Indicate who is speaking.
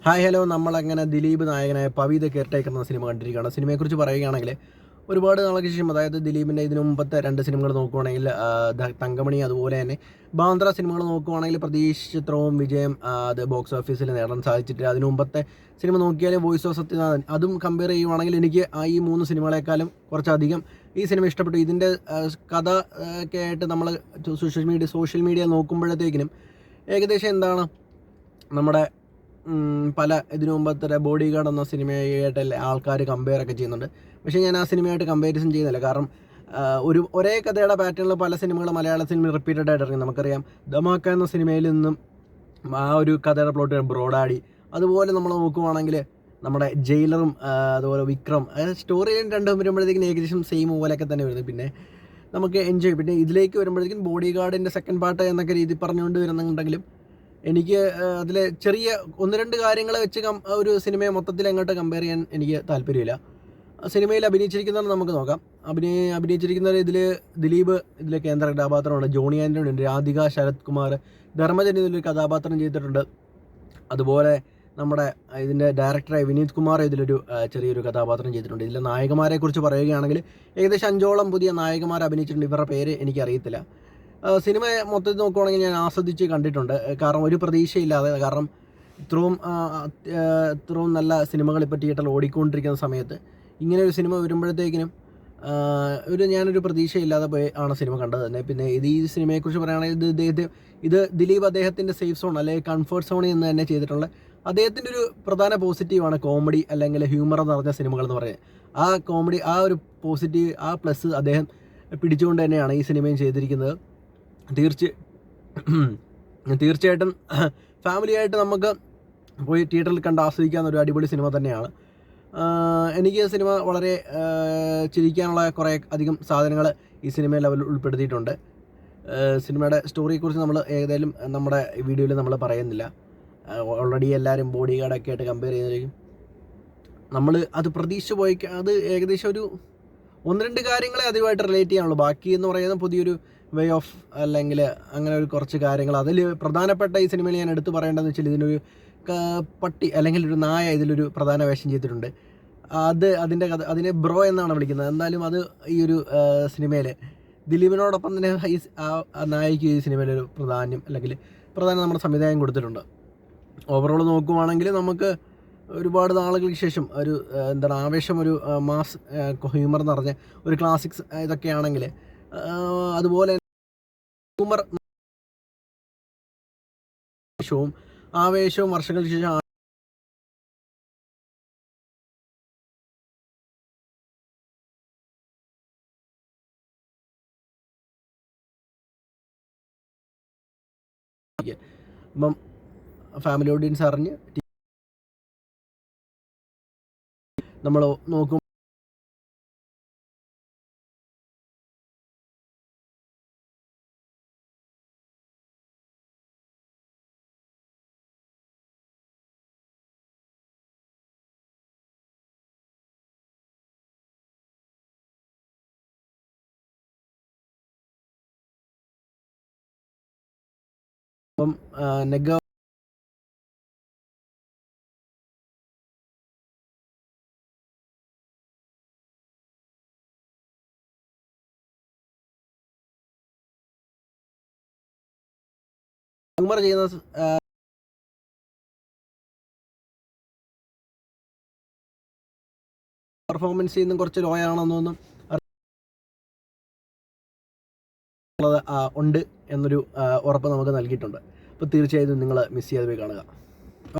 Speaker 1: Hi hello, നമ്മളങ്ങനെ ദിലീപ് നായകനായ Pavi the caretaker എന്ന സിനിമ കണ്ടിരിക്കുകയാണ്. സിനിമയെക്കുറിച്ച് പറയുകയാണെങ്കിൽ ഒരുപാട് നാൾക്ക് ശേഷം, അതായത് ദിലീപിൻ്റെ ഇതിനു മുമ്പത്തെ 2 സിനിമകൾ നോക്കുവാണെങ്കിൽ തങ്കമണി, അതുപോലെ തന്നെ ബാന്ദ്ര സിനിമകൾ നോക്കുവാണെങ്കിൽ പ്രതീക്ഷിച്ചത്രയും വിജയം അത് ബോക്സ് ഓഫീസിൽ നേടാൻ സാധിച്ചിട്ടില്ല. അതിനു മുമ്പത്തെ സിനിമ നോക്കിയാൽ വോയിസ് ഓഫ് സത്യനാഥൻ, അതും കമ്പയർ ചെയ്യുവാണെങ്കിൽ എനിക്ക് ഈ 3 സിനിമകളെക്കാളും കുറച്ചധികം ഈ സിനിമ ഇഷ്ടപ്പെട്ടു. ഇതിൻ്റെ കഥ ഒക്കെ ആയിട്ട് നമ്മൾ സോഷ്യൽ മീഡിയ നോക്കുമ്പോഴത്തേക്കിനും ഏകദേശം എന്താണ് നമ്മുടെ പല ഇതിനു മുമ്പത്തെ ബോഡി ഗാർഡ് എന്ന സിനിമയായിട്ട് ആൾക്കാർ കമ്പയർ ഒക്കെ ചെയ്യുന്നുണ്ട്. പക്ഷേ ഞാൻ ആ സിനിമയായിട്ട് കമ്പാരിസൺ ചെയ്യുന്നില്ല. കാരണം ഒരേ കഥയുടെ പാറ്റേണിൽ പല സിനിമകൾ മലയാള സിനിമ റിപ്പീറ്റഡ് ആയിട്ട് ഇറങ്ങി. നമുക്കറിയാം ധമാക്ക എന്ന സിനിമയിൽ നിന്നും ആ ഒരു കഥയുടെ പ്ലോട്ട് ബ്രോഡാഡി, അതുപോലെ നമ്മൾ നോക്കുവാണെങ്കിൽ നമ്മുടെ ജയിലറും അതുപോലെ വിക്രം, സ്റ്റോറി രണ്ടും വരുമ്പോഴത്തേക്കും ഏകദേശം സെയിം പോലെയൊക്കെ തന്നെ വരുന്നത്. പിന്നെ നമുക്ക് എൻജോയ്. പിന്നെ ഇതിലേക്ക് വരുമ്പോഴത്തേക്കും ബോഡി ഗാർഡിൻ്റെ സെക്കൻഡ് പാർട്ട് എന്നൊക്കെ രീതി പറഞ്ഞുകൊണ്ട് വരുന്നുണ്ടെങ്കിലും എനിക്ക് അതിൽ ചെറിയ 1-2 കാര്യങ്ങൾ വെച്ച് ഒരു സിനിമയെ മൊത്തത്തിൽ അങ്ങോട്ട് കമ്പയർ ചെയ്യാൻ എനിക്ക് താല്പര്യമില്ല. സിനിമയിൽ അഭിനയിച്ചിരിക്കുന്നവർ നമുക്ക് നോക്കാം. അഭിനയിച്ചിരിക്കുന്നവർ ഇതിൽ ദിലീപ് ഇതിലെ കേന്ദ്ര കഥാപാത്രമാണ്. ജോണി ആൻ്റണി ഉണ്ട്, രാധിക, ശരത് കുമാർ, ധർമ്മജൻ ഇതിലൊരു കഥാപാത്രം ചെയ്തിട്ടുണ്ട്. അതുപോലെ നമ്മുടെ ഇതിൻ്റെ ഡയറക്ടറായ വിനീത് കുമാർ ഇതിലൊരു ചെറിയൊരു കഥാപാത്രം ചെയ്തിട്ടുണ്ട്. ഇതിലെ നായകന്മാരെ കുറിച്ച് പറയുകയാണെങ്കിൽ ഏകദേശം 5ഓളം പുതിയ നായകന്മാർ അഭിനയിച്ചിട്ടുണ്ട്. ഇവരുടെ പേര് എനിക്കറിയത്തില്ല. സിനിമ മൊത്തത്തിൽ നോക്കുവാണെങ്കിൽ ഞാൻ ആസ്വദിച്ച് കണ്ടിട്ടുണ്ട്. കാരണം ഒരു പ്രതീക്ഷയില്ലാതെ, കാരണം ഇത്രയും നല്ല സിനിമകൾ ഇപ്പോൾ തിയേറ്ററിൽ ഓടിക്കൊണ്ടിരിക്കുന്ന സമയത്ത് ഇങ്ങനെ ഒരു സിനിമ വരുമ്പോഴത്തേക്കിനും ഞാനൊരു പ്രതീക്ഷയില്ലാതെ പോയി ആണ് സിനിമ കണ്ടത് തന്നെ. പിന്നെ ഈ സിനിമയെക്കുറിച്ച് പറയുകയാണെങ്കിൽ ഇത് ദിലീപ് അദ്ദേഹത്തിൻ്റെ സേഫ് സോൺ അല്ലെങ്കിൽ കംഫർട്ട് സോണിൽ നിന്ന് തന്നെ ചെയ്തിട്ടുള്ള അദ്ദേഹത്തിൻ്റെ ഒരു പ്രധാന പോസിറ്റീവാണ് കോമഡി അല്ലെങ്കിൽ ഹ്യൂമർ എന്ന് പറഞ്ഞ സിനിമകൾ എന്ന് പറയുന്നത്. ആ കോമഡി, ആ ഒരു പോസിറ്റീവ്, ആ പ്ലസ് അദ്ദേഹം പിടിച്ചുകൊണ്ട് തന്നെയാണ് ഈ സിനിമയും ചെയ്തിരിക്കുന്നത്. തീർച്ചയായിട്ടും ഫാമിലിയായിട്ട് നമുക്ക് പോയി തിയേറ്ററിൽ കണ്ട് ആസ്വദിക്കാവുന്ന ഒരു അടിപൊളി സിനിമ തന്നെയാണ്. എനിക്ക് സിനിമ വളരെ ചിരിക്കാനുള്ള കുറേ അധികം സാധനങ്ങൾ ഈ സിനിമയിൽ ഉൾപ്പെടുത്തിയിട്ടുണ്ട്. സിനിമയുടെ സ്റ്റോറിയെക്കുറിച്ച് നമ്മൾ ഏതായാലും നമ്മുടെ വീഡിയോയിൽ നമ്മൾ പറയുന്നില്ല. ഓൾറെഡി എല്ലാവരും ബോഡി ഗാർഡൊക്കെ ആയിട്ട് കമ്പയർ ചെയ്യുന്നതായിരിക്കും. നമ്മൾ അത് പ്രതീക്ഷിച്ച് പോയി അത് ഏകദേശം ഒരു 1-2 കാര്യങ്ങളെ അതുമായിട്ട് റിലേറ്റ് ചെയ്യാനുള്ളൂ. ബാക്കി എന്ന് പറയുന്നത് പുതിയൊരു വേ ഓഫ് അല്ലെങ്കിൽ അങ്ങനെ ഒരു കുറച്ച് കാര്യങ്ങൾ. അതിൽ പ്രധാനപ്പെട്ട ഈ സിനിമയിൽ ഞാൻ എടുത്തു പറയേണ്ടതെന്ന് വെച്ചാൽ ഇതിനൊരു പട്ടി അല്ലെങ്കിൽ ഒരു നായ ഇതിലൊരു പ്രധാന വേഷം ചെയ്തിട്ടുണ്ട്. അതിൻ്റെ കഥ, അതിനെ ബ്രോ എന്നാണ് വിളിക്കുന്നത്. എന്നാലും അത് ഈ ഒരു സിനിമയിൽ ദിലീപിനോടൊപ്പം തന്നെ ആ നായയ്ക്ക് ഈ സിനിമയിലൊരു പ്രധാനം നമ്മുടെ സംവിധായകൻ കൊടുത്തിട്ടുണ്ട്. ഓവറോൾ നോക്കുവാണെങ്കിൽ നമുക്ക് ഒരുപാട് നാളുകൾക്ക് ശേഷം ഒരു ആവേശം, ഒരു മാസ് ഹ്യൂമർ എന്ന് പറഞ്ഞ ഒരു ക്ലാസിക്സ് ഇതൊക്കെയാണെങ്കിൽ അതുപോലെ ഹ്യൂമർ ആവേശവും വർഷങ്ങൾക്ക് ശേഷം ഇപ്പം ഫാമിലി ഓഡിയൻസ് അറിഞ്ഞ് നമ്മൾ നോക്കും. അപ്പം നെഗ ഹ്യൂമർ ചെയ്യുന്ന പെർഫോമൻസിൽ നിന്നും കുറച്ച് ലോ ആണെന്നൊന്നും ഉണ്ട് എന്നൊരു ഉറപ്പ് നമുക്ക് നൽകിയിട്ടുണ്ട്. അപ്പോൾ തീർച്ചയായും നിങ്ങൾ മിസ് ചെയ്യാതെ പോയി കാണുക.